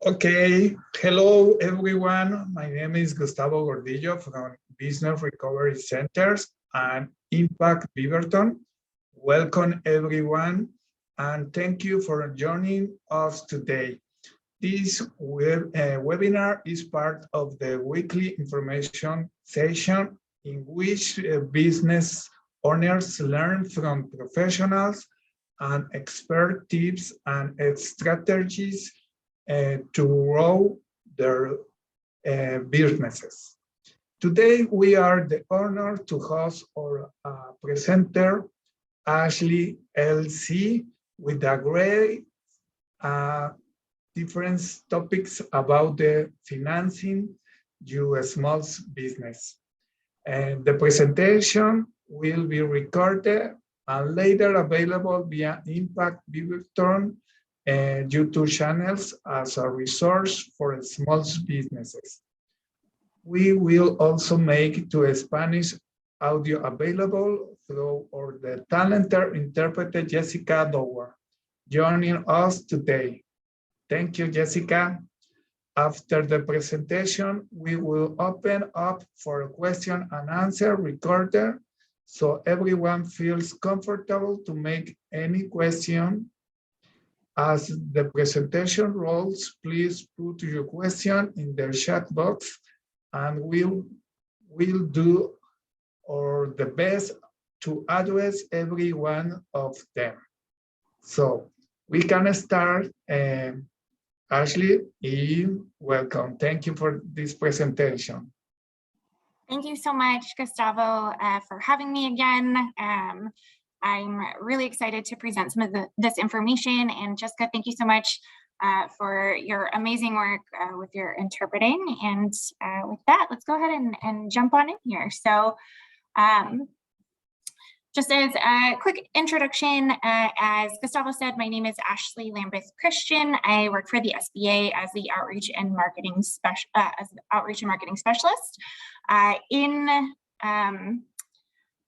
Okay, hello everyone. My name is Gustavo Gordillo from Business Recovery Centers and Impact Beaverton. Welcome everyone and thank you for joining us today. This webinar is part of the weekly information session in which business owners learn from professionals and expert tips and strategies to grow their businesses. Today, we are the honor to host our presenter, Ashley LC, with a great different topics about the financing your small business. And the presentation will be recorded and later available via Impact Beaverton YouTube channels as a resource for small businesses. We will also make to Spanish audio available through the talented interpreter Jessica Dower, joining us today. Thank you, Jessica. After the presentation, we will open up for a question and answer recorder so everyone feels comfortable to make any question. As the presentation rolls, please put your question in the chat box and we'll do the best to address every one of them. So we can start. Ashley, welcome. Thank you for this presentation. Thank you so much, Gustavo, for having me again. I'm really excited to present some of this information. And Jessica, thank you so much for your amazing work with your interpreting. And with that, let's go ahead and jump on in here. So just as a quick introduction, as Gustavo said, my name is Ashley Lambeth Christian. I work for the SBA as the Outreach and Marketing Specialist. In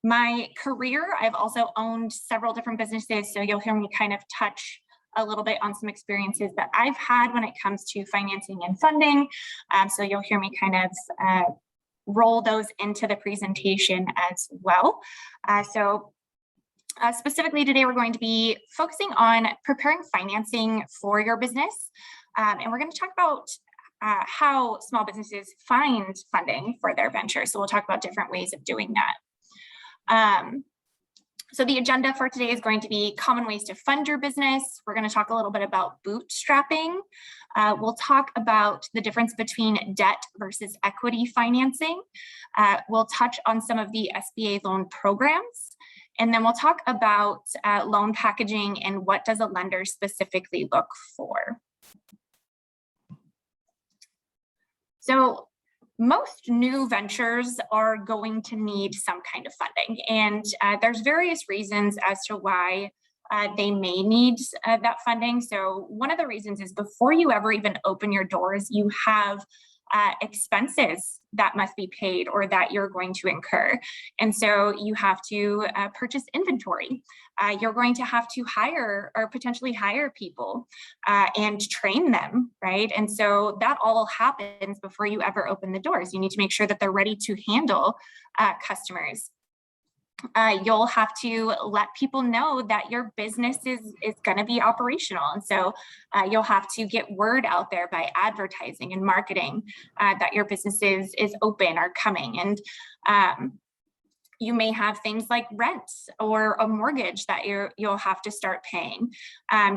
my career, I've also owned several different businesses, so you'll hear me kind of touch a little bit on some experiences that I've had when it comes to financing and funding. So you'll hear me kind of roll those into the presentation as well. Specifically today, we're going to be focusing on preparing financing for your business. And we're going to talk about how small businesses find funding for their venture. So we'll talk about different ways of doing that. So the agenda for today is going to be common ways to fund your business. We're going to talk a little bit about bootstrapping. We'll talk about the difference between debt versus equity financing. We'll touch on some of the SBA loan programs. And then we'll talk about loan packaging and what does a lender specifically look for. So most new ventures are going to need some kind of funding, and there's various reasons as to why they may need that funding. So one of the reasons is before you ever even open your doors, you have expenses that must be paid or that you're going to incur. And so you have to purchase inventory. You're going to have to hire or potentially hire people and train them, right? And so that all happens before you ever open the doors. You need to make sure that they're ready to handle customers. You'll have to let people know that your business is going to be operational. And so you'll have to get word out there by advertising and marketing that your business is open or coming. And you may have things like rent or a mortgage that you'll have to start paying.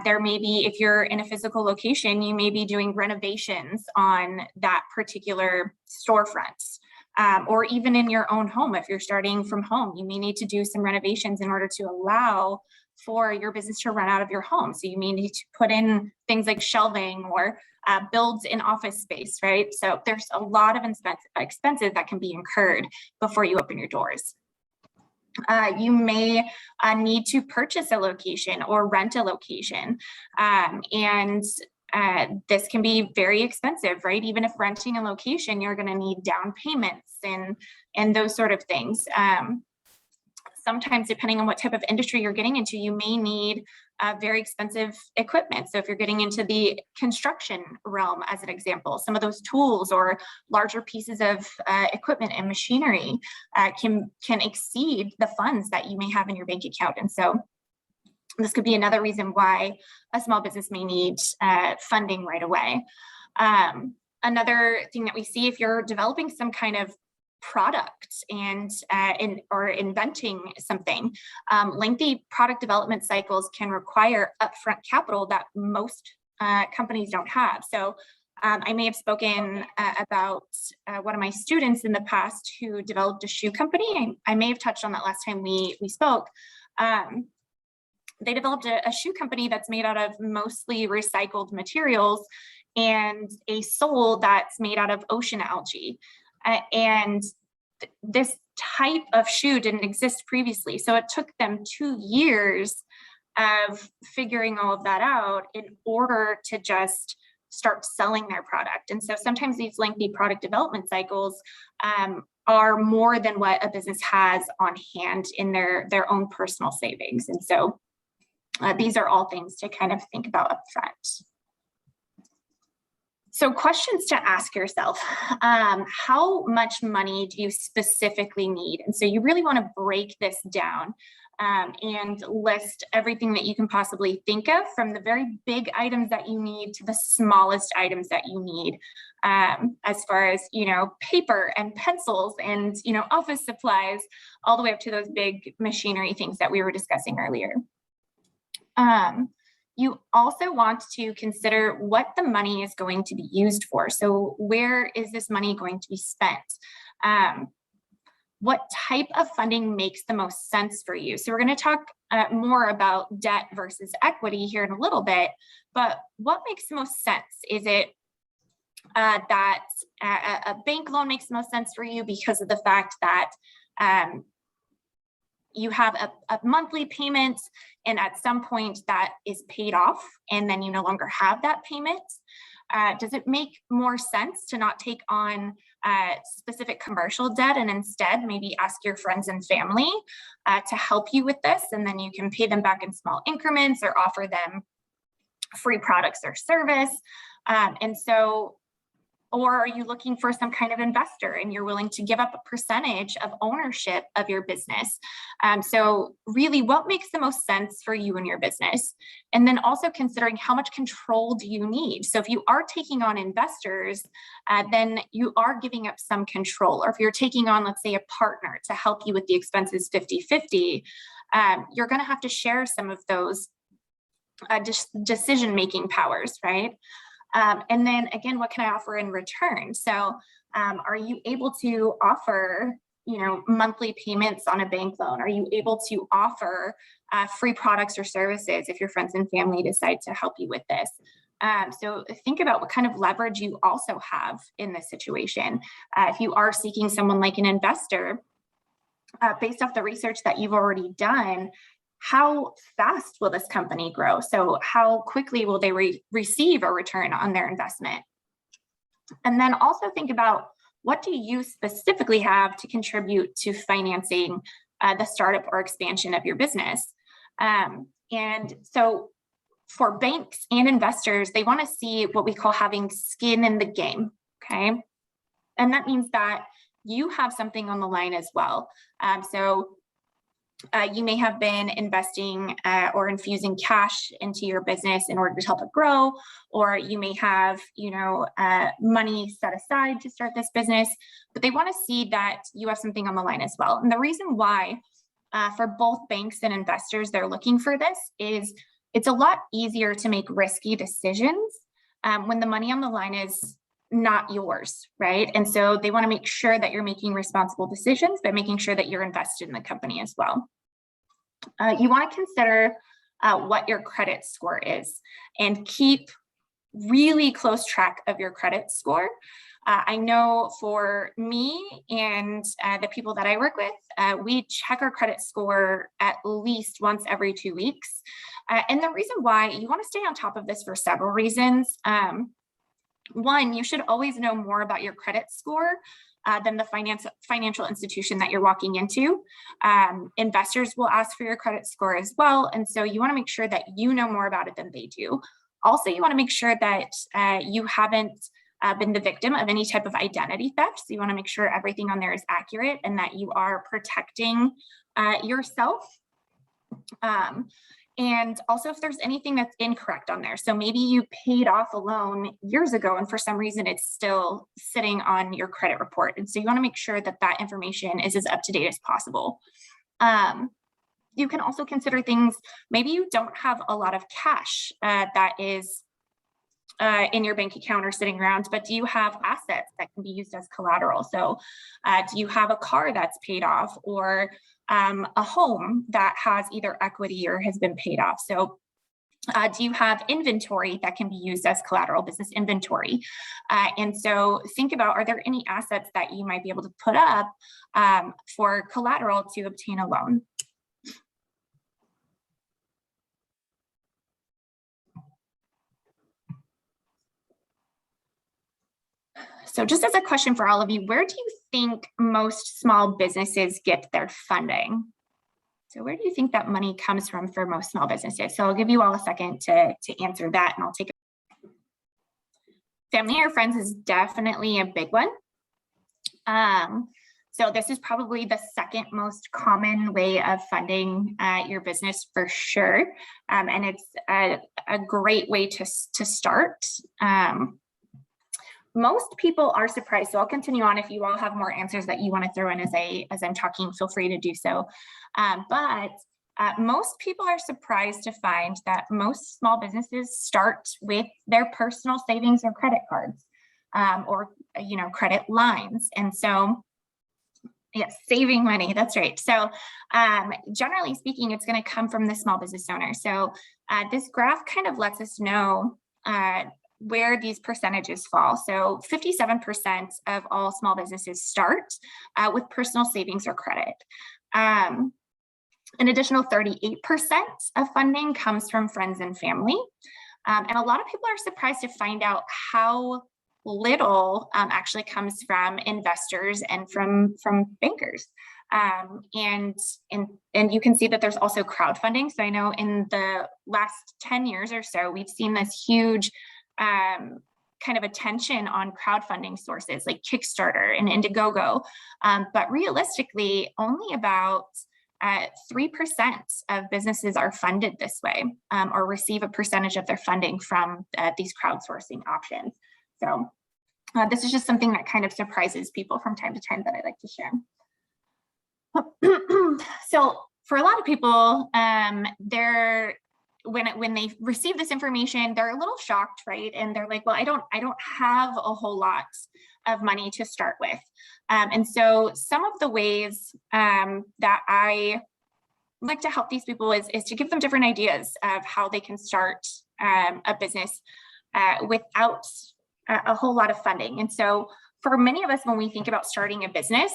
There may be, if you're in a physical location, you may be doing renovations on that particular storefront. Or even in your own home, if you're starting from home, you may need to do some renovations in order to allow for your business to run out of your home. So you may need to put in things like shelving or builds in office space, right? So there's a lot of expenses that can be incurred before you open your doors. You may need to purchase a location or rent a location. This can be very expensive, right? Even if renting a location, you're going to need down payments and those sort of things. Sometimes, depending on what type of industry you're getting into, you may need very expensive equipment. So if you're getting into the construction realm, as an example, some of those tools or larger pieces of equipment and machinery can exceed the funds that you may have in your bank account. And so this could be another reason why a small business may need funding right away. Another thing that we see, if you're developing some kind of product or inventing something, lengthy product development cycles can require upfront capital that most companies don't have. So I may have spoken about one of my students in the past who developed a shoe company. I may have touched on that last time we spoke. They developed a shoe company that's made out of mostly recycled materials and a sole that's made out of ocean algae. And this type of shoe didn't exist previously. So it took them 2 years of figuring all of that out in order to just start selling their product. And so sometimes these lengthy product development cycles are more than what a business has on hand in their own personal savings. And so these are all things to kind of think about upfront. So questions to ask yourself, how much money do you specifically need? And so you really want to break this down and list everything that you can possibly think of, from the very big items that you need to the smallest items that you need, as far as, paper and pencils and, office supplies, all the way up to those big machinery things that we were discussing earlier. You also want to consider what the money is going to be used for. So where is this money going to be spent? What type of funding makes the most sense for you? So we're going to talk more about debt versus equity here in a little bit, but what makes the most sense? Is it that a bank loan makes the most sense for you because of the fact that you have a monthly payment, and at some point that is paid off and then you no longer have that payment? Does it make more sense to not take on specific commercial debt and instead maybe ask your friends and family to help you with this, and then you can pay them back in small increments or offer them free products or service? Or are you looking for some kind of investor and you're willing to give up a percentage of ownership of your business? So really, what makes the most sense for you and your business? And then also considering, how much control do you need? So if you are taking on investors, then you are giving up some control. Or if you're taking on, let's say, a partner to help you with the expenses 50-50, you're going to have to share some of those decision-making powers, right? And then again, what can I offer in return? So are you able to offer, monthly payments on a bank loan? Are you able to offer free products or services if your friends and family decide to help you with this? So think about what kind of leverage you also have in this situation. If you are seeking someone like an investor, based off the research that you've already done, how fast will this company grow? So how quickly will they receive a return on their investment? And then also think about, what do you specifically have to contribute to financing the startup or expansion of your business? And so for banks and investors, they want to see what we call having skin in the game, okay? And that means that you have something on the line as well. You may have been investing or infusing cash into your business in order to help it grow, or you may have, money set aside to start this business, but they want to see that you have something on the line as well. And the reason why for both banks and investors they're looking for this is it's a lot easier to make risky decisions when the money on the line is not yours, right? And so they want to make sure that you're making responsible decisions by making sure that you're invested in the company as well. You want to consider what your credit score is and keep really close track of your credit score. I know for me and the people that I work with, we check our credit score at least once every 2 weeks. And the reason why, you want to stay on top of this for several reasons. One, you should always know more about your credit score than the financial institution that you're walking into. Investors will ask for your credit score as well. And so you want to make sure that you know more about it than they do. Also, you want to make sure that you haven't been the victim of any type of identity theft. So you want to make sure everything on there is accurate and that you are protecting yourself. And also if there's anything that's incorrect on there. So maybe you paid off a loan years ago and for some reason it's still sitting on your credit report. And so you want to make sure that that information is as up to date as possible. You can also consider things, maybe you don't have a lot of cash that is in your bank account or sitting around, but do you have assets that can be used as collateral? So do you have a car that's paid off, or a home that has either equity or has been paid off? So do you have inventory that can be used as collateral, business inventory? And so think about, are there any assets that you might be able to put up for collateral to obtain a loan? So just as a question for all of you, where do you think most small businesses get their funding? So where do you think that money comes from for most small businesses? So I'll give you all a second to answer that, and I'll take it. Family or friends is definitely a big one. So this is probably the second most common way of funding your business for sure. And it's a great way to start. Most people are surprised. So I'll continue on. If you all have more answers that you want to throw in as I'm talking, feel free to do so. But most people are surprised to find that most small businesses start with their personal savings or credit cards, or credit lines. And so, yes, saving money, that's right. So generally speaking, it's going to come from the small business owner. So this graph kind of lets us know where these percentages fall. So 57% of all small businesses start with personal savings or credit. An additional 38% of funding comes from friends and family. And a lot of people are surprised to find out how little actually comes from investors and from bankers. And you can see that there's also crowdfunding. So I know in the last 10 years or so, we've seen this huge kind of attention on crowdfunding sources like Kickstarter and Indiegogo. But realistically, only about 3% of businesses are funded this way, or receive a percentage of their funding from these crowdsourcing options. So this is just something that kind of surprises people from time to time that I like to share. So for a lot of people, when they receive this information, they're a little shocked, right? And they're like, well, I don't have a whole lot of money to start with. And so some of the ways that I like to help these people is to give them different ideas of how they can start a business without a whole lot of funding. And so for many of us, when we think about starting a business,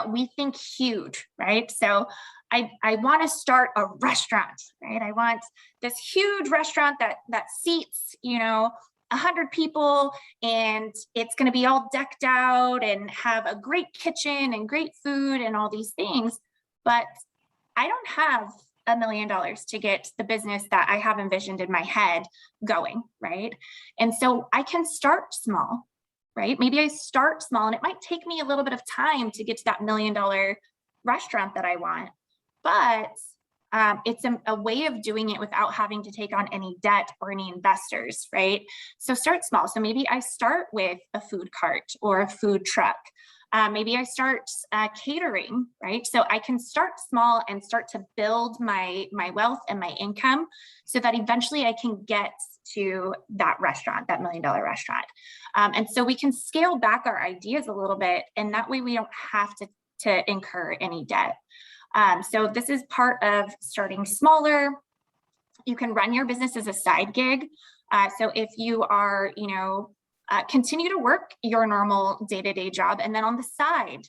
we think huge, right? So I want to start a restaurant, right? I want this huge restaurant that seats, 100 people, and it's going to be all decked out and have a great kitchen and great food and all these things. But I don't have $1 million to get the business that I have envisioned in my head going, right? And so I can start small, right? Maybe I start small, and it might take me a little bit of time to get to that $1 million restaurant that I want. But it's a way of doing it without having to take on any debt or any investors, right? So start small. So maybe I start with a food cart or a food truck. Maybe I start catering, right? So I can start small and start to build my wealth and my income so that eventually I can get to that restaurant, that $1 million restaurant. And so we can scale back our ideas a little bit, and that way we don't have to incur any debt. So this is part of starting smaller. You can run your business as a side gig. So if you are, continue to work your normal day-to-day job, and then on the side,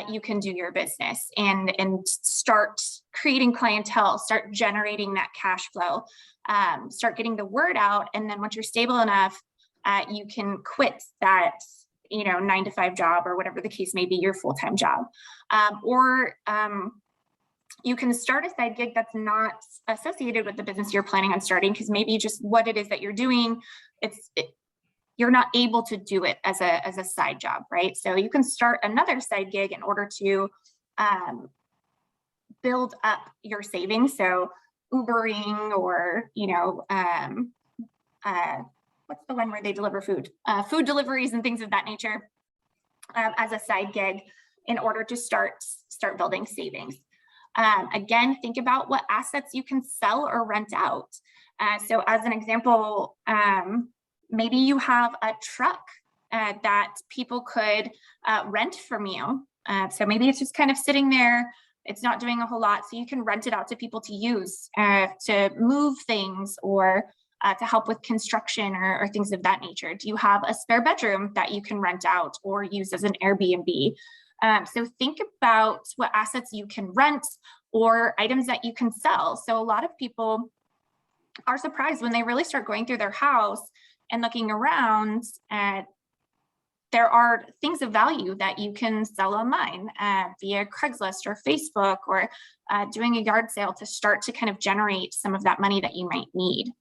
you can do your business and start creating clientele, start generating that cash flow, start getting the word out. And then once you're stable enough, you can quit that 9-to-5 job or whatever the case may be, your full-time job. Or you can start a side gig that's not associated with the business you're planning on starting, because maybe just what it is that you're doing, you're not able to do it as a side job, right? So you can start another side gig in order to build up your savings. So Ubering, or what's the one where they deliver food? Food deliveries and things of that nature as a side gig in order to start building savings. Again, think about what assets you can sell or rent out. So as an example, maybe you have a truck that people could rent from you. So maybe it's just kind of sitting there. It's not doing a whole lot. So you can rent it out to people to use to move things, or to help with construction or things of that nature. Do you have a spare bedroom that you can rent out or use as an Airbnb? So think about what assets you can rent or items that you can sell. So a lot of people are surprised when they really start going through their house and looking around. There are things of value that you can sell online via Craigslist or Facebook, or doing a yard sale to start to kind of generate some of that money that you might need.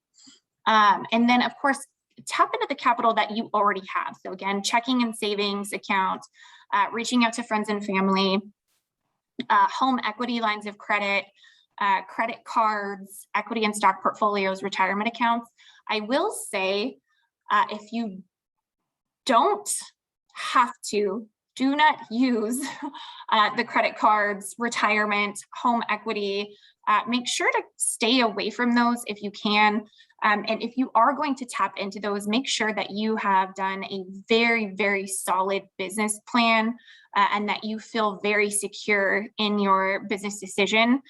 And then, of course, tap into the capital that you already have. So again, checking and savings account, reaching out to friends and family, home equity lines of credit, credit cards, equity and stock portfolios, retirement accounts. I will say, if you don't have to, do not use the credit cards, retirement, home equity. Make sure to stay away from those if you can. And if you are going to tap into those, make sure that you have done a very, very solid business plan and that you feel very secure in your business decision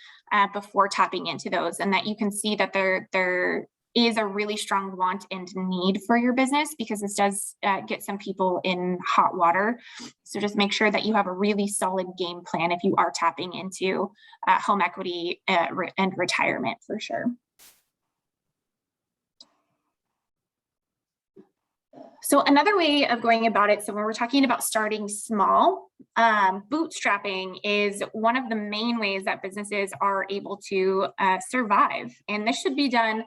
before tapping into those, and that you can see that there is a really strong want and need for your business, because this does get some people in hot water. So just make sure that you have a really solid game plan if you are tapping into home equity and retirement for sure. So another way of going about it, so when we're talking about starting small, bootstrapping is one of the main ways that businesses are able to survive. And this should be done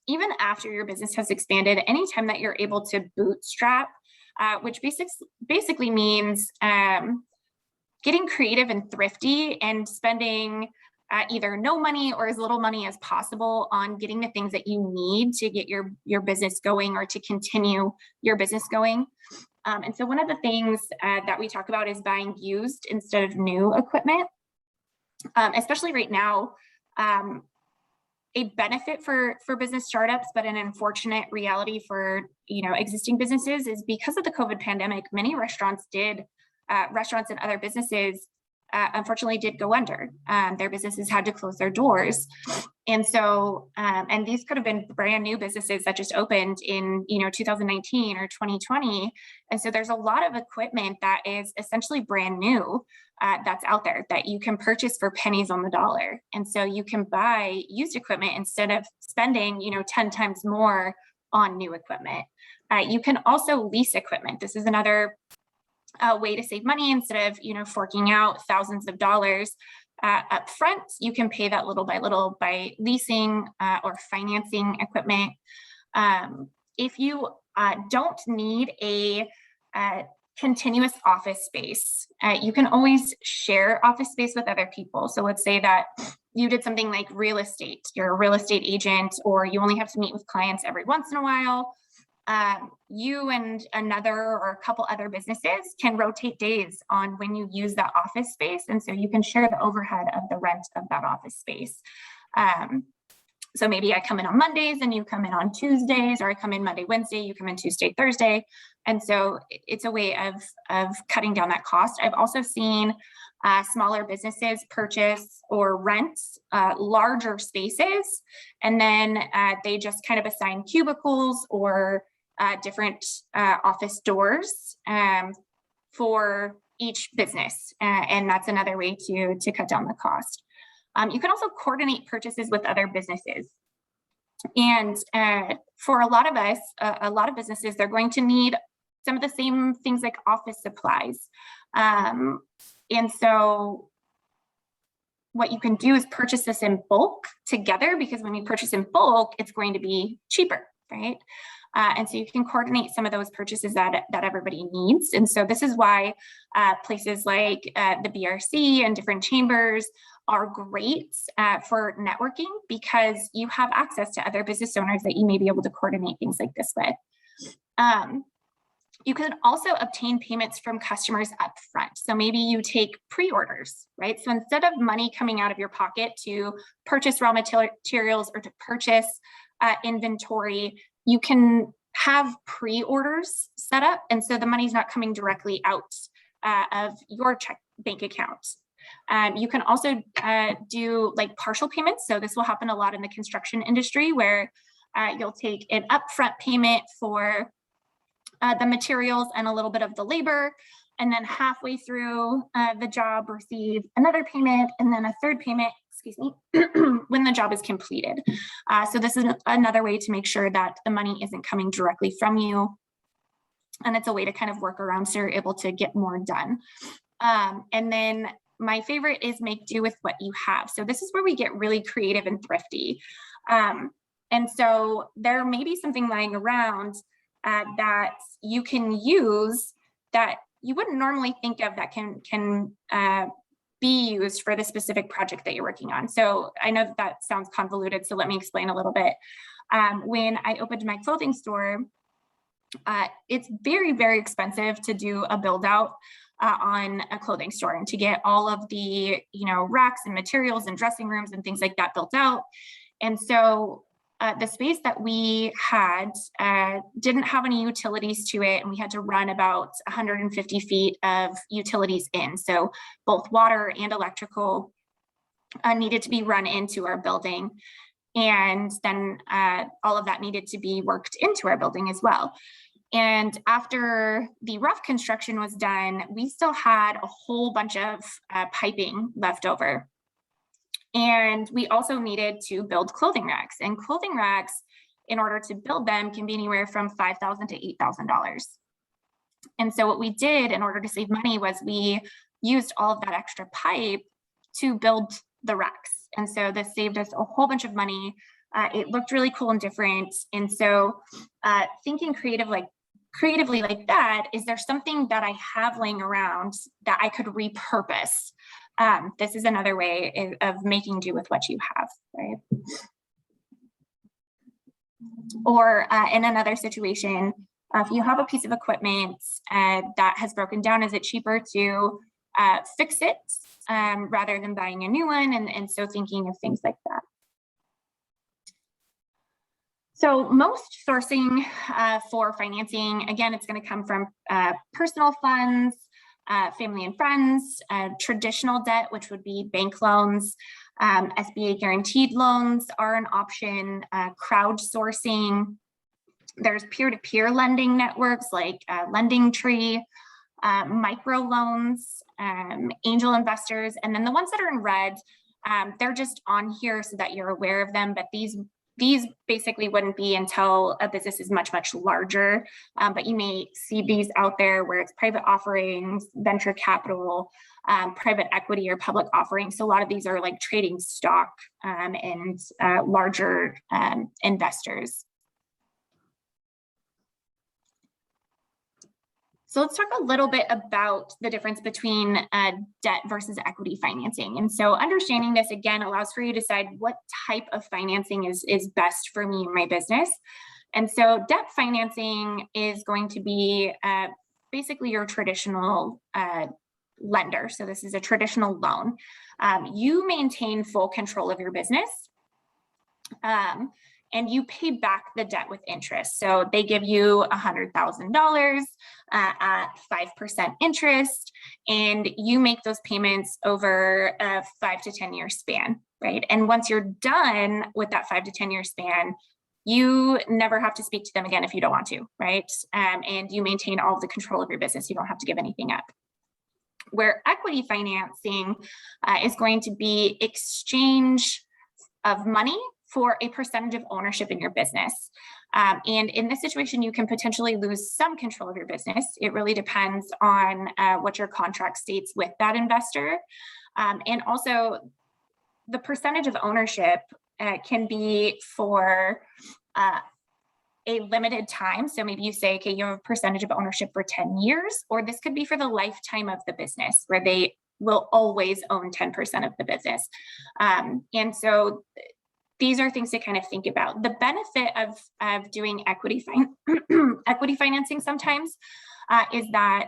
even after your business has expanded. Anytime that you're able to bootstrap, which basically means getting creative and thrifty and spending either no money or as little money as possible on getting the things that you need to get your business going or to continue your business going. And so one of the things that we talk about is buying used instead of new equipment, especially right now. A benefit for business startups, but an unfortunate reality for existing businesses is because of the COVID pandemic, many restaurants and other businesses unfortunately did go under. Their businesses had to close their doors. And so, and these could have been brand new businesses that just opened in 2019 or 2020. And so there's a lot of equipment that is essentially brand new that's out there that you can purchase for pennies on the dollar. And so you can buy used equipment instead of spending 10 times more on new equipment. You can also lease equipment. This is another way to save money. Instead of forking out thousands of dollars up front, you can pay that little by little by leasing or financing equipment. If you don't need a continuous office space, you can always share office space with other people. So let's say that you did something like real estate, you're a real estate agent, or you only have to meet with clients every once in a while. You and another or a couple other businesses can rotate days on when you use that office space. And so you can share the overhead of the rent of that office space. So maybe I come in on Mondays and you come in on Tuesdays, or I come in Monday, Wednesday, you come in Tuesday, Thursday. And so it's a way of cutting down that cost. I've also seen smaller businesses purchase or rent larger spaces, and then they just kind of assign cubicles or different office doors for each business. And that's another way to cut down the cost. You can also coordinate purchases with other businesses. And for a lot of us, a lot of businesses, they're going to need some of the same things like office supplies. And so what you can do is purchase this in bulk together, because when you purchase in bulk, it's going to be cheaper, right? And so you can coordinate some of those purchases that everybody needs. And so this is why places like the BRC and different chambers are great for networking, because you have access to other business owners that you may be able to coordinate things like this with. You can also obtain payments from customers up front. So maybe you take pre-orders, right? So instead of money coming out of your pocket to purchase raw materials or to purchase inventory, you can have pre-orders set up. And so the money's not coming directly out of your bank account. You can also do like partial payments. So this will happen a lot in the construction industry, where you'll take an upfront payment for the materials and a little bit of the labor, and then halfway through the job receive another payment, and then a third payment, excuse me, when the job is completed. So this is another way to make sure that the money isn't coming directly from you. And it's a way to kind of work around so you're able to get more done. And then my favorite is make do with what you have. So this is where we get really creative and thrifty. And so there may be something lying around that you can use that you wouldn't normally think of, that can be used for the specific project that you're working on. So I know that sounds convoluted, so let me explain a little bit. When I opened my clothing store, it's very, very expensive to do a build out on a clothing store, and to get all of the, racks and materials and dressing rooms and things like that built out. And so the space that we had didn't have any utilities to it, and we had to run about 150 feet of utilities in. So both water and electrical needed to be run into our building. And then all of that needed to be worked into our building as well. And after the rough construction was done, we still had a whole bunch of piping left over. And we also needed to build clothing racks, and clothing racks, in order to build them, can be anywhere from $5,000 to $8,000. And so what we did in order to save money was we used all of that extra pipe to build the racks. And so this saved us a whole bunch of money. It looked really cool and different. And so thinking creatively like that, is there something that I have laying around that I could repurpose? This is another way of making do with what you have, right? Or in another situation, if you have a piece of equipment that has broken down, is it cheaper to fix it rather than buying a new one? And so thinking of things like that. So most sourcing for financing, again, it's going to come from personal funds, family and friends, traditional debt, which would be bank loans, SBA guaranteed loans are an option, crowdsourcing. There's peer-to-peer lending networks like Lending Tree, micro loans, angel investors, and then the ones that are in red, they're just on here so that you're aware of them, but these basically wouldn't be until a business is much, much larger, but you may see these out there where it's private offerings, venture capital, private equity, or public offerings. So a lot of these are like trading stock and larger investors. So let's talk a little bit about the difference between debt versus equity financing. And so understanding this, again, allows for you to decide what type of financing is best for me and my business. And so debt financing is going to be basically your traditional lender. So this is a traditional loan. You maintain full control of your business. And you pay back the debt with interest. So they give you $100,000 at 5% interest, and you make those payments over a 5 to 10 year span, right? And once you're done with that 5 to 10 year span, you never have to speak to them again if you don't want to, right? And you maintain all of the control of your business. You don't have to give anything up. Where equity financing is going to be exchange of money for a percentage of ownership in your business. And in this situation, you can potentially lose some control of your business. It really depends on what your contract states with that investor. And also the percentage of ownership can be for a limited time. So maybe you say, okay, you have a percentage of ownership for 10 years, or this could be for the lifetime of the business where they will always own 10% of the business. And so these are things to kind of think about. The benefit of doing equity financing sometimes is that,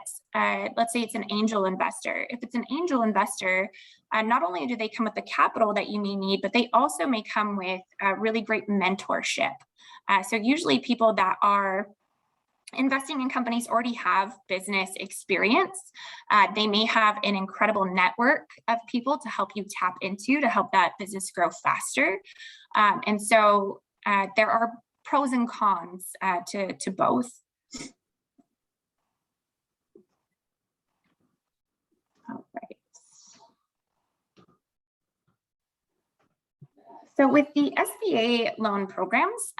let's say it's an angel investor. If it's an angel investor, not only do they come with the capital that you may need, but they also may come with really great mentorship. So usually people that are investing in companies already have business experience. They may have an incredible network of people to help you tap into to help that business grow faster. And so there are pros and cons to both. All right. So with the SBA loan programs,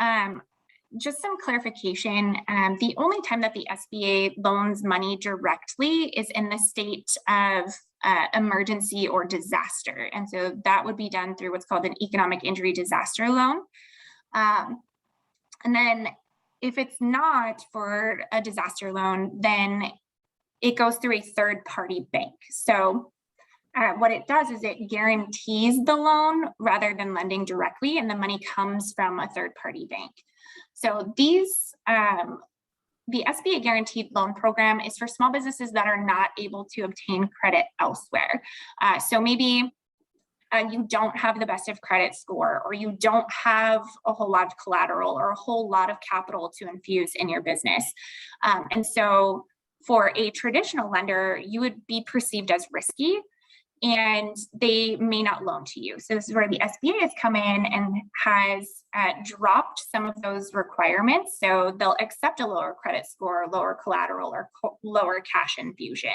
just some clarification, the only time that the SBA loans money directly is in the state of emergency or disaster. And so that would be done through what's called an economic injury disaster loan. And then if it's not for a disaster loan, then it goes through a third-party bank. So what it does is it guarantees the loan rather than lending directly, and the money comes from a third-party bank. So these, the SBA guaranteed loan program is for small businesses that are not able to obtain credit elsewhere. So maybe you don't have the best of credit score, or you don't have a whole lot of collateral or a whole lot of capital to infuse in your business. And so for a traditional lender, you would be perceived as risky, and they may not loan to you. So this is where the SBA has come in and has dropped some of those requirements. So they'll accept a lower credit score, lower collateral, or lower cash infusion.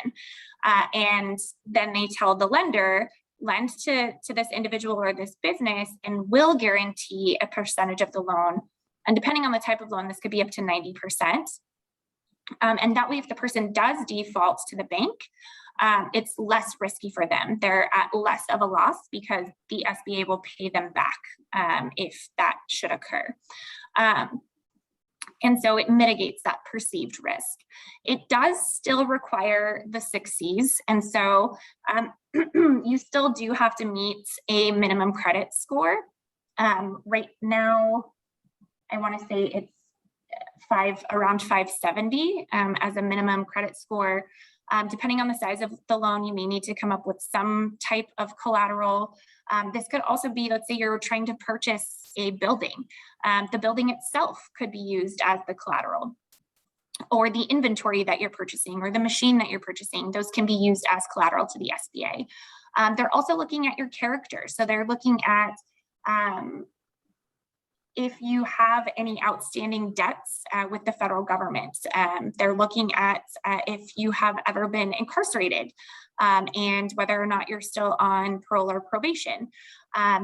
And then they tell the lender, lend to this individual or this business, and will guarantee a percentage of the loan. And depending on the type of loan, this could be up to 90%. And that way, if the person does default to the bank, it's less risky for them. They're at less of a loss because the SBA will pay them back if that should occur. And so it mitigates that perceived risk. It does still require the 6 C's. And so you still do have to meet a minimum credit score. Right now, I want to say it's around 570 as a minimum credit score. Depending on the size of the loan, you may need to come up with some type of collateral. This could also be, let's say you're trying to purchase a building. The building itself could be used as the collateral, or the inventory that you're purchasing, or the machine that you're purchasing. Those can be used as collateral to the SBA. They're also looking at your character. So they're looking at if you have any outstanding debts with the federal government. They're looking at if you have ever been incarcerated and whether or not you're still on parole or probation.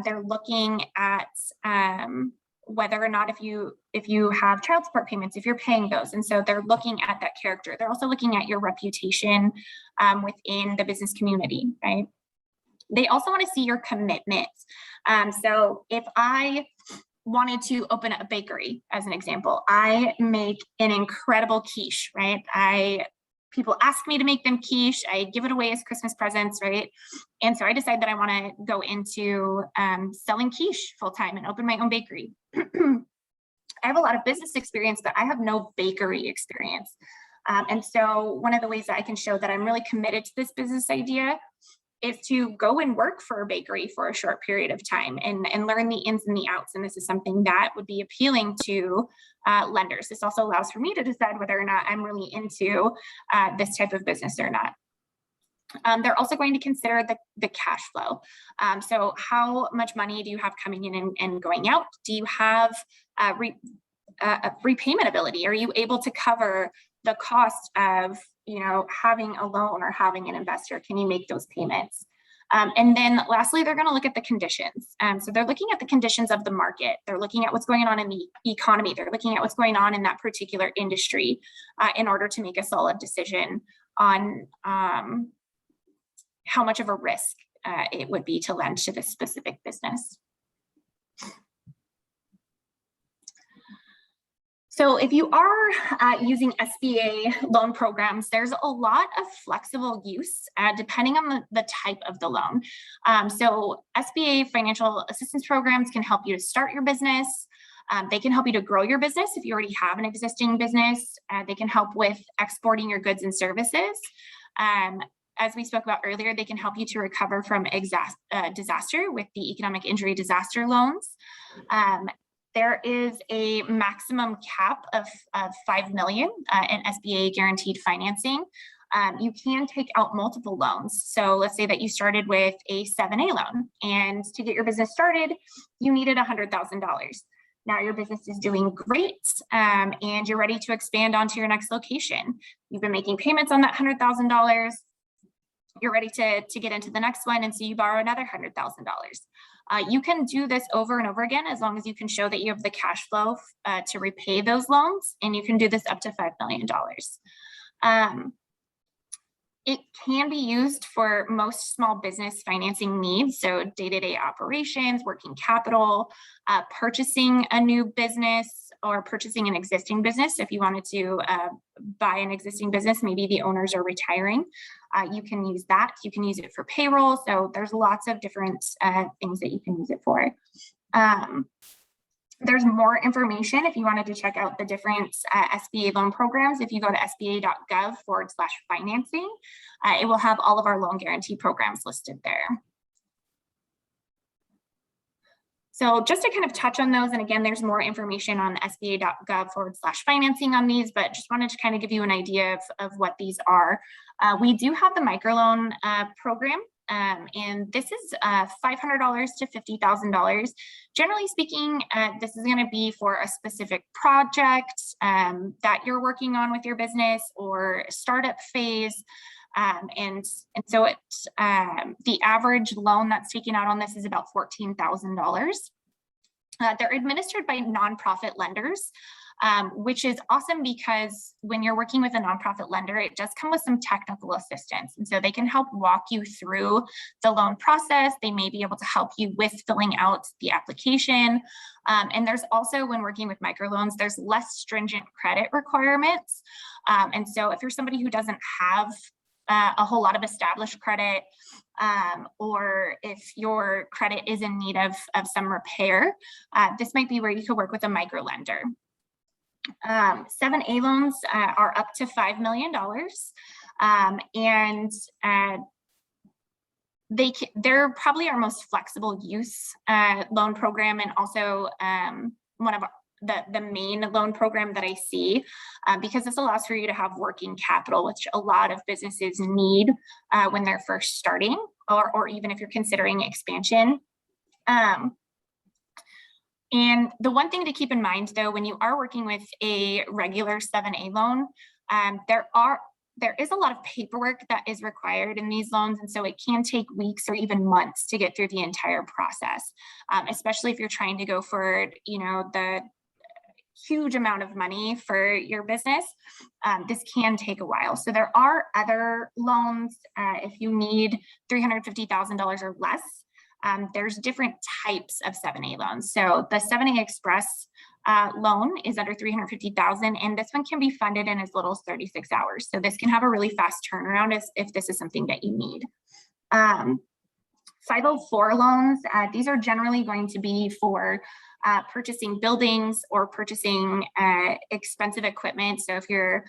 They're looking at whether or not if you have child support payments, if you're paying those. And so they're looking at that character. They're also looking at your reputation within the business community, right? They also want to see your commitment. So if I wanted to open a bakery, as an example, I make an incredible quiche, right? People ask me to make them quiche. I give it away as Christmas presents, right? And so I decide that I want to go into selling quiche full time and open my own bakery. I have a lot of business experience, but I have no bakery experience. And so one of the ways that I can show that I'm really committed to this business idea is to go and work for a bakery for a short period of time and learn the ins and the outs. And this is something that would be appealing to lenders. This also allows for me to decide whether or not I'm really into this type of business or not. They're also going to consider the cash flow. So how much money do you have coming in and going out? Do you have repayment ability? Are you able to cover the cost of having a loan or having an investor? Can you make those payments? And then lastly, they're going to look at the conditions. So they're looking at the conditions of the market. They're looking at what's going on in the economy. They're looking at what's going on in that particular industry in order to make a solid decision on how much of a risk it would be to lend to this specific business. So if you are using SBA loan programs, there's a lot of flexible use depending on the type of the loan. So SBA financial assistance programs can help you to start your business. They can help you to grow your business if you already have an existing business. They can help with exporting your goods and services. As we spoke about earlier, they can help you to recover from disaster with the economic injury disaster loans. There is a maximum cap of $5 million in SBA guaranteed financing. You can take out multiple loans. So let's say that you started with a 7A loan, and to get your business started, you needed $100,000. Now your business is doing great, and you're ready to expand onto your next location. You've been making payments on that $100,000. You're ready to get into the next one, and so you borrow another $100,000. You can do this over and over again as long as you can show that you have the cash flow to repay those loans, and you can do this up to $5 million. It can be used for most small business financing needs, so day-to-day operations, working capital, purchasing a new business or purchasing an existing business. If you wanted to buy an existing business, maybe the owners are retiring, you can use that. You can use it for payroll. So there's lots of different things that you can use it for. There's more information if you wanted to check out the different SBA loan programs. If you go to sba.gov/financing, it will have all of our loan guarantee programs listed there. So just to kind of touch on those, and again, there's more information on sba.gov/financing on these, but just wanted to kind of give you an idea of what these are. We do have the microloan program. And this is $500 to $50,000. Generally speaking, this is going to be for a specific project that you're working on with your business or startup phase. And so the average loan that's taken out on this is about $14,000. They're administered by nonprofit lenders. Which is awesome because when you're working with a nonprofit lender, it does come with some technical assistance. And so they can help walk you through the loan process. They may be able to help you with filling out the application. And there's also, when working with microloans, there's less stringent credit requirements. And so if you're somebody who doesn't have a whole lot of established credit, or if your credit is in need of some repair, this might be where you could work with a micro lender. 7A loans are up to $5 million, and they're probably our most flexible use loan program, and also one of the main loan program that I see, because this allows for you to have working capital, which a lot of businesses need when they're first starting, or even if you're considering expansion. And the one thing to keep in mind, though, when you are working with a regular 7A loan, there is a lot of paperwork that is required in these loans. And so it can take weeks or even months to get through the entire process, especially if you're trying to go for, the huge amount of money for your business. This can take a while. So there are other loans if you need $350,000 or less. There's different types of 7A loans. So the 7A Express loan is under $350,000, and this one can be funded in as little as 36 hours. So this can have a really fast turnaround if this is something that you need. 504 loans, these are generally going to be for purchasing buildings or purchasing expensive equipment. So if you're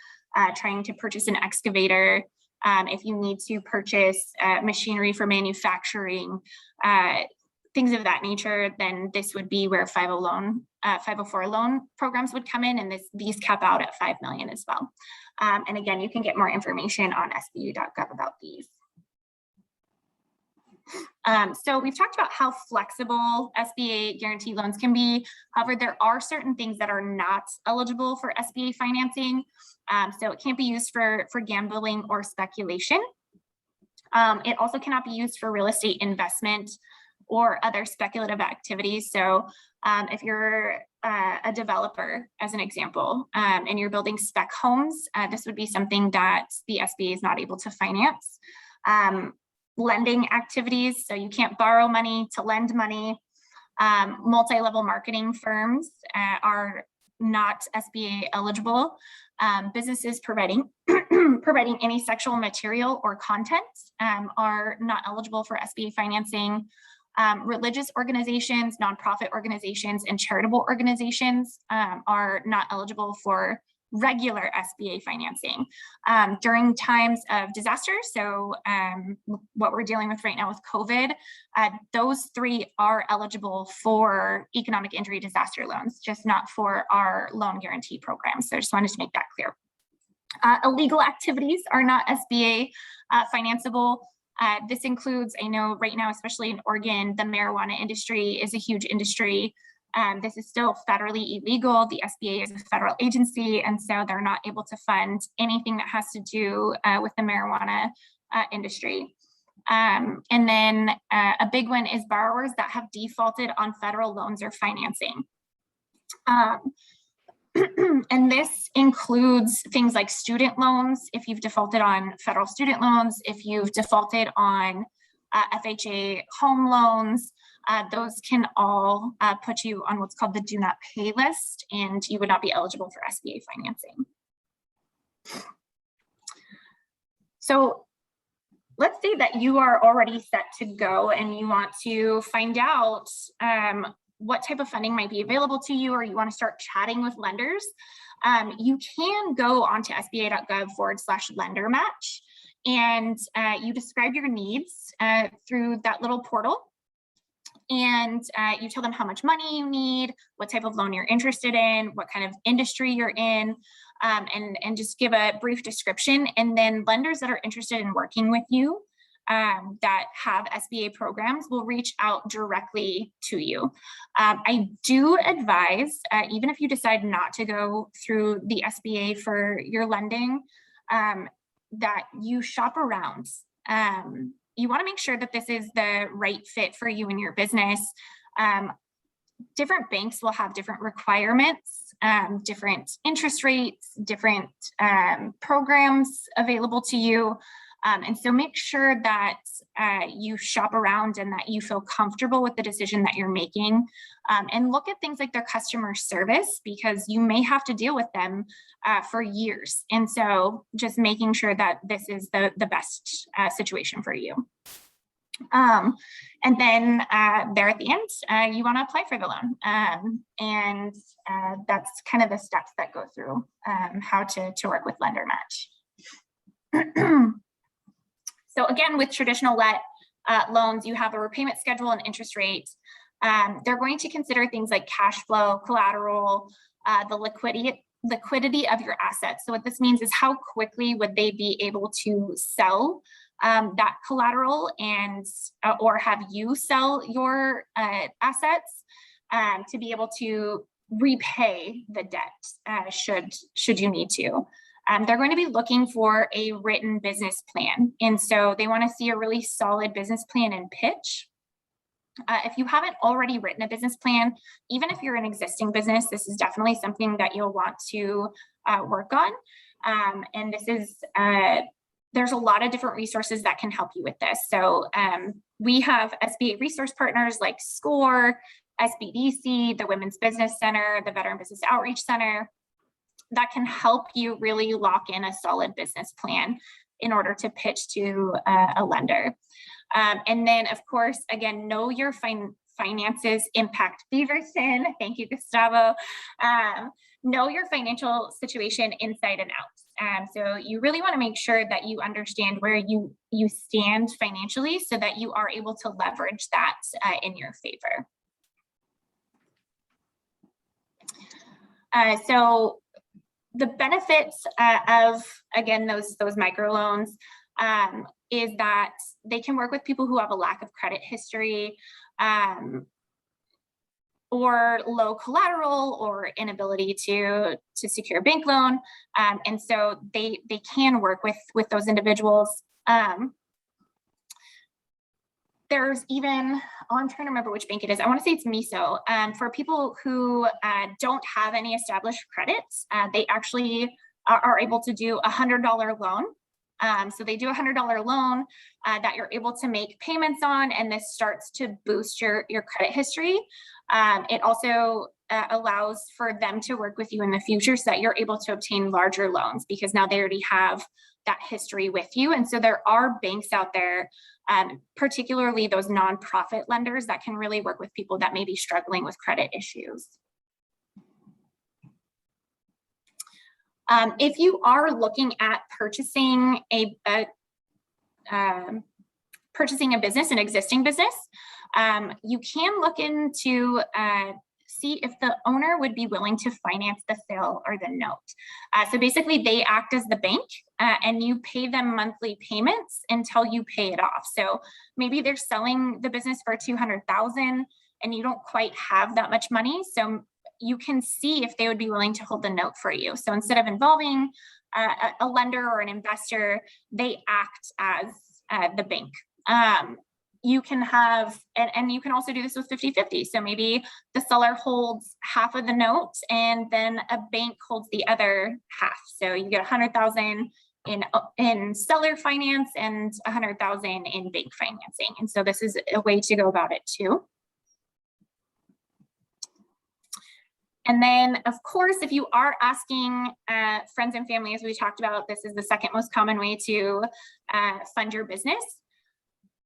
trying to purchase an excavator, if you need to purchase machinery for manufacturing, things of that nature, then this would be where 504 loan programs would come in, and these cap out at $5 million as well. And again, you can get more information on sba.gov about these. So we've talked about how flexible SBA guarantee loans can be. However, there are certain things that are not eligible for SBA financing. So it can't be used for gambling or speculation. It also cannot be used for real estate investment or other speculative activities. So if you're a developer, as an example, and you're building spec homes, this would be something that the SBA is not able to finance. Lending activities, so you can't borrow money to lend money. Multi-level marketing firms are not SBA eligible. Businesses providing providing any sexual material or content are not eligible for SBA financing. Religious organizations, nonprofit organizations, and charitable organizations are not eligible for regular SBA financing. During times of disaster, so what we're dealing with right now with COVID, those three are eligible for economic injury disaster loans, just not for our loan guarantee program. So I just wanted to make that clear. Illegal activities are not SBA financeable. This includes, I know right now, especially in Oregon, the marijuana industry is a huge industry. This is still federally illegal. The SBA is a federal agency, and so they're not able to fund anything that has to do with the marijuana industry. And then a big one is borrowers that have defaulted on federal loans or financing. And this includes things like student loans, if you've defaulted on federal student loans, if you've defaulted on FHA home loans, those can all put you on what's called the do not pay list, and you would not be eligible for SBA financing. So let's say that you are already set to go and you want to find out what type of funding might be available to you, or you want to start chatting with lenders. You can go onto sba.gov/lender match, and you describe your needs through that little portal. And you tell them how much money you need, what type of loan you're interested in, what kind of industry you're in, and just give a brief description. And then lenders that are interested in working with you that have SBA programs will reach out directly to you. I do advise, even if you decide not to go through the SBA for your lending, that you shop around. You want to make sure that this is the right fit for you and your business. Different banks will have different requirements, different interest rates, different programs available to you. And so make sure that you shop around and that you feel comfortable with the decision that you're making. And look at things like their customer service, because you may have to deal with them for years. And so just making sure that this is the best situation for you. And then there at the end, you want to apply for the loan. And that's kind of the steps that go through how to work with Lender Match. So again, with traditional LET loans, you have a repayment schedule and interest rate. They're going to consider things like cash flow, collateral, the liquidity of your assets. So what this means is how quickly would they be able to sell that collateral and or have you sell your assets to be able to repay the debt should you need to. They're going to be looking for a written business plan. And so they want to see a really solid business plan and pitch. If you haven't already written a business plan, even if you're an existing business, this is definitely something that you'll want to work on. And this is, there's a lot of different resources that can help you with this. So we have SBA resource partners like SCORE, SBDC, the Women's Business Center, the Veteran Business Outreach Center, that can help you really lock in a solid business plan in order to pitch to a lender. And then, of course, again, know your finances impact Beaverton. Thank you, Gustavo. Know your financial situation inside and out. So you really want to make sure that you understand where you stand financially so that you are able to leverage that in your favor. So the benefits of, again, those microloans is that they can work with people who have a lack of credit history or low collateral or inability to secure a bank loan. And so they can work with those individuals. There's even, oh, I'm trying to remember which bank it is. I want to say it's MISO. For people who don't have any established credits, they actually are able to do a $100 loan. So they do a $100 loan that you're able to make payments on, and this starts to boost your credit history. It also allows for them to work with you in the future so that you're able to obtain larger loans, because now they already have that history with you. And so there are banks out there, particularly those nonprofit lenders, that can really work with people that may be struggling with credit issues. If you are looking at purchasing a business, an existing business, you can look into see if the owner would be willing to finance the sale or the note. So basically they act as the bank and you pay them monthly payments until you pay it off. So maybe they're selling the business for $200,000 and you don't quite have that much money. So you can see if they would be willing to hold the note for you. So instead of involving a lender or an investor, they act as the bank. You can have, and you can also do this with 50-50. So maybe the seller holds half of the note and then a bank holds the other half. So you get 100,000 in seller finance and 100,000 in bank financing. And so this is a way to go about it too. And then, of course, if you are asking friends and family, as we talked about, this is the second most common way to fund your business.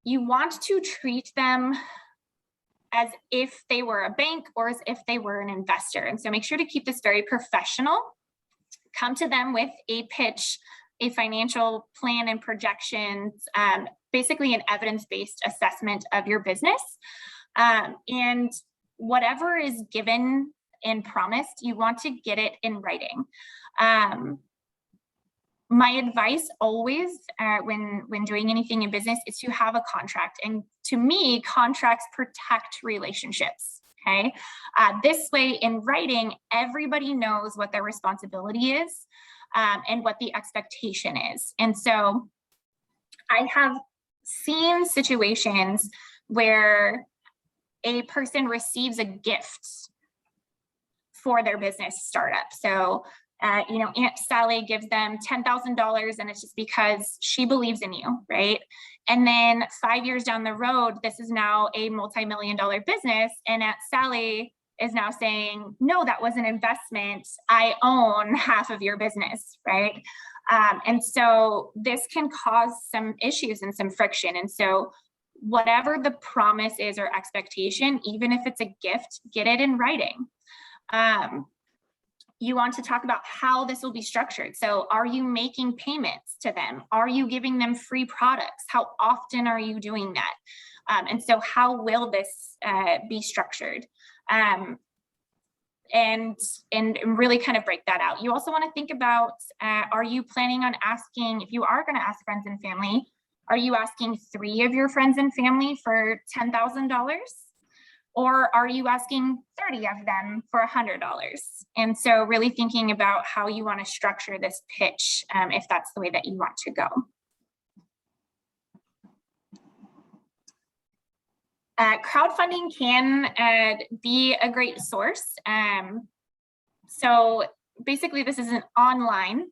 You want to treat them as if they were a bank or as if they were an investor. And so make sure to keep this very professional. Come to them with a pitch, a financial plan and projections, basically an evidence-based assessment of your business. And whatever is given and promised, you want to get it in writing. My advice always when doing anything in business is to have a contract. And to me, contracts protect relationships, okay? This way in writing, everybody knows what their responsibility is and what the expectation is. And so I have seen situations where a person receives a gift for their business startup. So Aunt Sally gives them $10,000 and it's just because she believes in you, right? And then 5 years down the road, this is now a multi-million-dollar business, and Aunt Sally is now saying, no, that was an investment. I own half of your business, right? And so this can cause some issues and some friction. And so whatever the promise is or expectation, even if it's a gift, get it in writing. You want to talk about how this will be structured. So are you making payments to them? Are you giving them free products? How often are you doing that? And so how will this be structured? And really kind of break that out. You also want to think about, are you planning on asking, if you are going to ask friends and family, are you asking 3 of your friends and family for $10,000? Or are you asking 30 of them for $100? And so really thinking about how you want to structure this pitch, if that's the way that you want to go. Crowdfunding can be a great source. So basically this is an online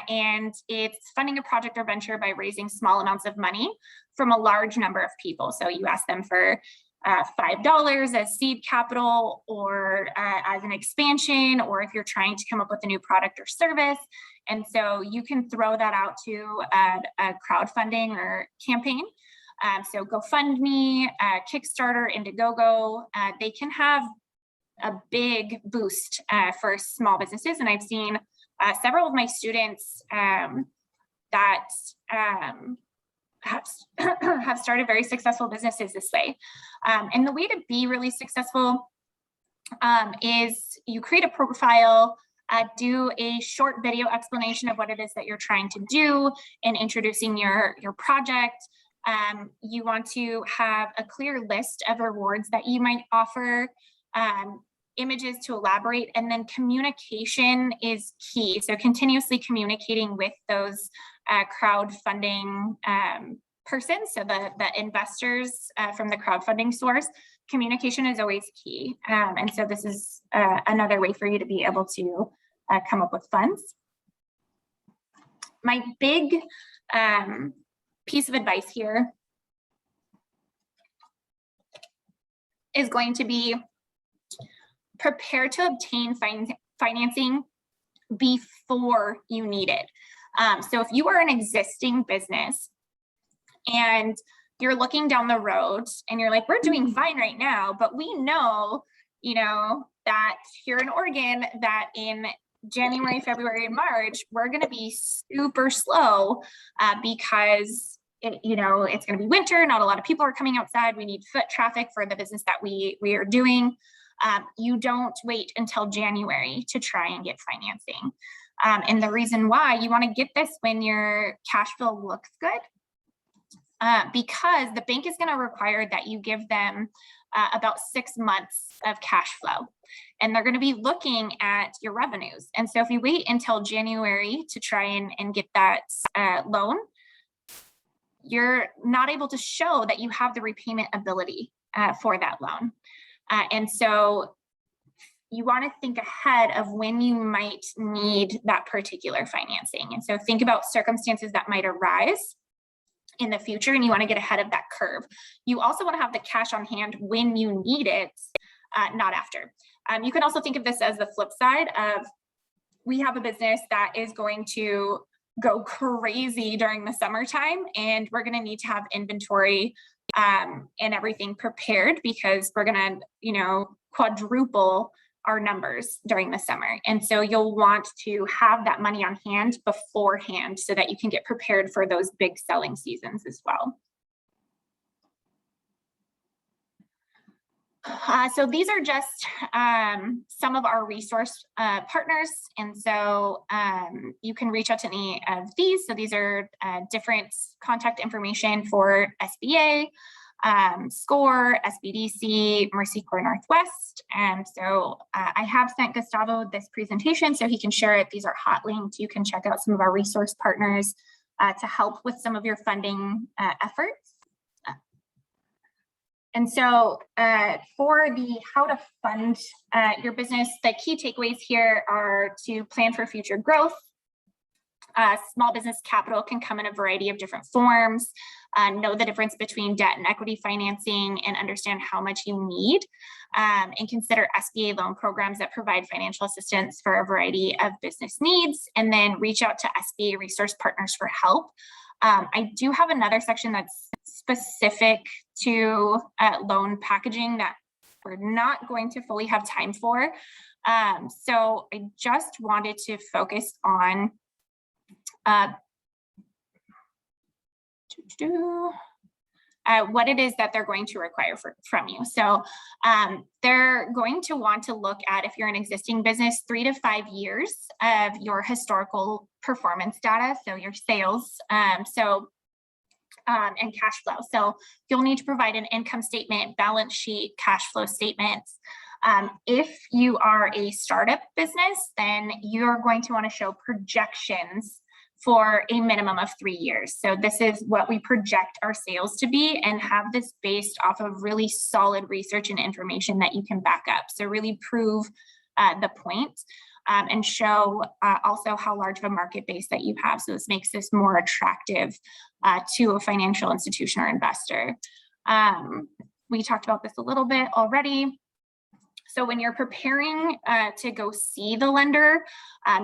and it's funding a project or venture by raising small amounts of money from a large number of people. So you ask them for $5 as seed capital or as an expansion, or if you're trying to come up with a new product or service. And so you can throw that out to a crowdfunding or campaign. So GoFundMe, Kickstarter, Indiegogo, they can have a big boost for small businesses. And I've seen several of my students that have started very successful businesses this way. And the way to be really successful is you create a profile, do a short video explanation of what it is that you're trying to do and introducing your project. You want to have a clear list of rewards that you might offer, images to elaborate, and then communication is key. So continuously communicating with those crowdfunding person, so the investors from the crowdfunding source, communication is always key. And so this is another way for you to be able to come up with funds. My big piece of advice here is going to be prepare to obtain financing before you need it. So if you are an existing business and you're looking down the road and you're like, we're doing fine right now, but we know, that here in Oregon, that in January, February, and March, we're going to be super slow because it's going to be winter. Not a lot of people are coming outside. We need foot traffic for the business that we are doing. You don't wait until January to try and get financing. And the reason why you want to get this when your cash flow looks good, because the bank is going to require that you give them about 6 months of cash flow, and they're going to be looking at your revenues. And so if you wait until January to try and get that loan, you're not able to show that you have the repayment ability for that loan. And so you want to think ahead of when you might need that particular financing. And so think about circumstances that might arise in the future, and you want to get ahead of that curve. You also want to have the cash on hand when you need it, not after. You can also think of this as the flip side of, we have a business that is going to go crazy during the summertime, and we're going to need to have inventory and everything prepared because we're going to, quadruple our numbers during the summer. And so you'll want to have that money on hand beforehand so that you can get prepared for those big selling seasons as well. So these are just some of our resource partners. And so you can reach out to any of these. So these are different contact information for SBA, SCORE, SBDC, Mercy Corps Northwest. And so I have sent Gustavo this presentation so he can share it. These are hot links. You can check out some of our resource partners to help with some of your funding efforts. And so for the how to fund your business, the key takeaways here are to plan for future growth. Small business capital can come in a variety of different forms. Know the difference between debt and equity financing and understand how much you need. And consider SBA loan programs that provide financial assistance for a variety of business needs. And then reach out to SBA resource partners for help. I do have another section that's specific to loan packaging that we're not going to fully have time for. So I just wanted to focus on what it is that they're going to require from you. So they're going to want to look at, if you're an existing business, 3 to 5 years of your historical performance data, so your sales, and cash flow. So you'll need to provide an income statement, balance sheet, cash flow statements. If you are a startup business, then you're going to want to show projections for a minimum of 3 years. So this is what we project our sales to be, and have this based off of really solid research and information that you can back up. So really prove the point and show also how large of a market base that you have. So this makes this more attractive to a financial institution or investor. We talked about this a little bit already. So when you're preparing to go see the lender,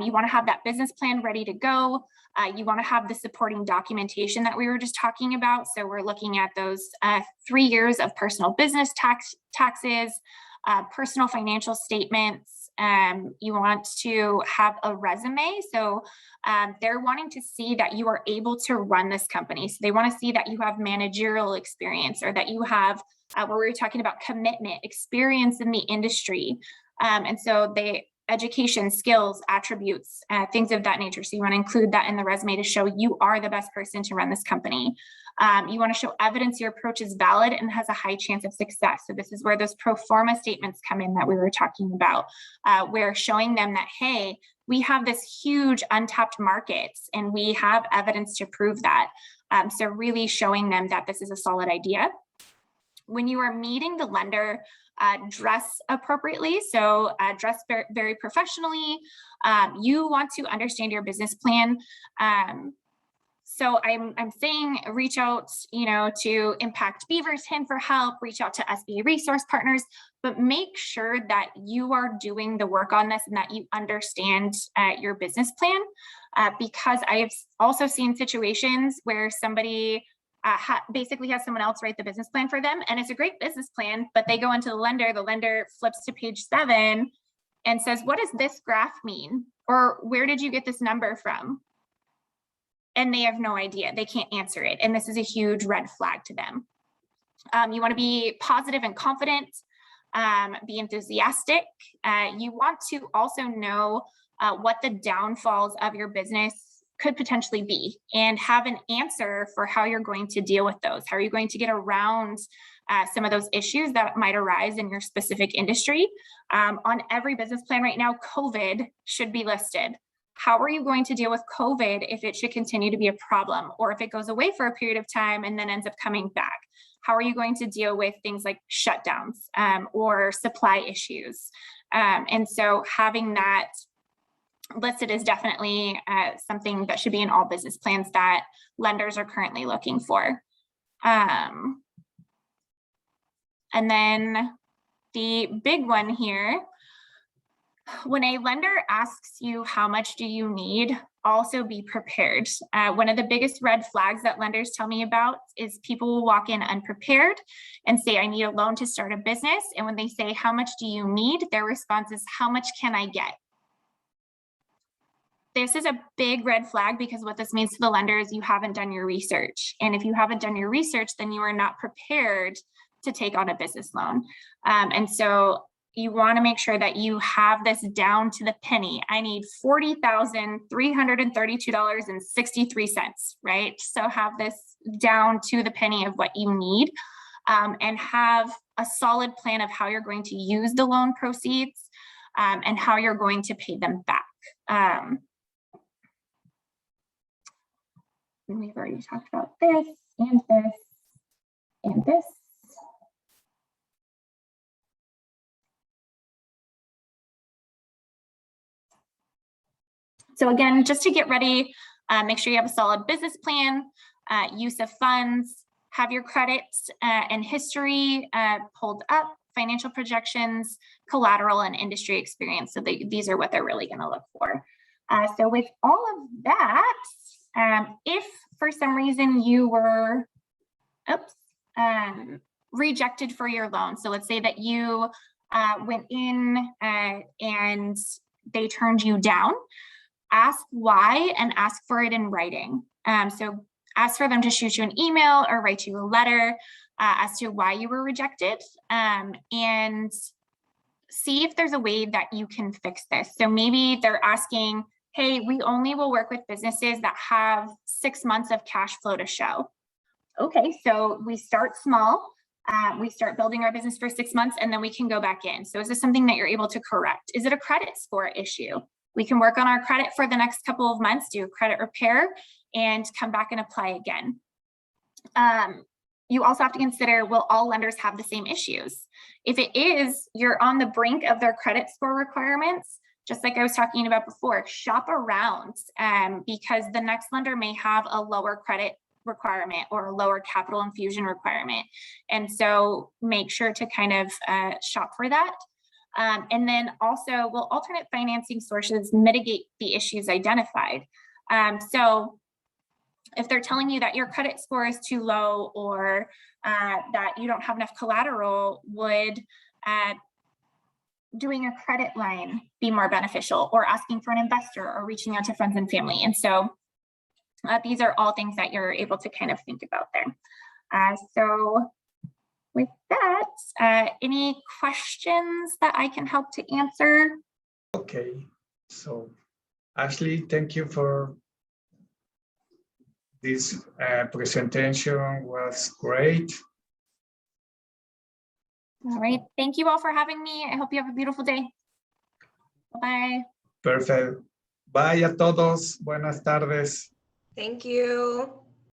you want to have that business plan ready to go. You want to have the supporting documentation that we were just talking about. So we're looking at those 3 years of personal business taxes, personal financial statements. You want to have a resume. So they're wanting to see that you are able to run this company. So they want to see that you have managerial experience, or that you have, where we were talking about commitment, experience in the industry. And so they education, skills, attributes, things of that nature. So you want to include that in the resume to show you are the best person to run this company. You want to show evidence your approach is valid and has a high chance of success. So this is where those pro forma statements come in that we were talking about, where showing them that, hey, we have this huge untapped market and we have evidence to prove that. So really showing them that this is a solid idea. When you are meeting the lender, dress appropriately. So dress very professionally. You want to understand your business plan. So I'm saying reach out, to Impact Beaverton for help, reach out to SBA resource partners, but make sure that you are doing the work on this and that you understand your business plan, because I have also seen situations where somebody basically has someone else write the business plan for them. And it's a great business plan, but they go into the lender flips to page 7 and says, what does this graph mean? Or where did you get this number from? And they have no idea, they can't answer it. And this is a huge red flag to them. You wanna be positive and confident, be enthusiastic. You want to also know what the downfalls of your business could potentially be and have an answer for how you're going to deal with those. How are you going to get around some of those issues that might arise in your specific industry? On every business plan right now, COVID should be listed. How are you going to deal with COVID if it should continue to be a problem, or if it goes away for a period of time and then ends up coming back? How are you going to deal with things like shutdowns or supply issues? And so having that listed is definitely something that should be in all business plans that lenders are currently looking for. And then the big one here, when a lender asks you how much do you need, also be prepared. One of the biggest red flags that lenders tell me about is people will walk in unprepared and say, I need a loan to start a business. And when they say, how much do you need? Their response is, how much can I get? This is a big red flag, because what this means to the lender is you haven't done your research. And if you haven't done your research, then you are not prepared to take on a business loan. And so you want to make sure that you have this down to the penny. I need $40,332.63, right? So have this down to the penny of what you need, and have a solid plan of how you're going to use the loan proceeds, and how you're going to pay them back. And we've already talked about this and this and this. So again, just to get ready, make sure you have a solid business plan, use of funds, have your credits and history pulled up, financial projections, collateral, and industry experience. So these are what they're really going to look for. So with all of that, if for some reason you were rejected for your loan, so let's say that you went in and they turned you down, ask why and ask for it in writing. So ask for them to shoot you an email or write you a letter as to why you were rejected, and see if there's a way that you can fix this. So maybe they're asking, hey, we only will work with businesses that have 6 months of cash flow to show. Okay, so we start small. We start building our business for 6 months, and then we can go back in. So is this something that you're able to correct? Is it a credit score issue? We can work on our credit for the next couple of months, do a credit repair, and come back and apply again. You also have to consider, will all lenders have the same issues? If it is, you're on the brink of their credit score requirements, just like I was talking about before, shop around, because the next lender may have a lower credit requirement or a lower capital infusion requirement. And so make sure to kind of shop for that. And then also, will alternate financing sources mitigate the issues identified? So if they're telling you that your credit score is too low, or that you don't have enough collateral, would doing a credit line be more beneficial, or asking for an investor, or reaching out to friends and family? And so these are all things that you're able to kind of think about there. So with that, any questions that I can help to answer? Okay, so Ashley, thank you for this presentation. Was great. All right. Thank you all for having me. I hope you have a beautiful day. Bye-bye. Perfect. Bye a todos. Buenas tardes. Thank you.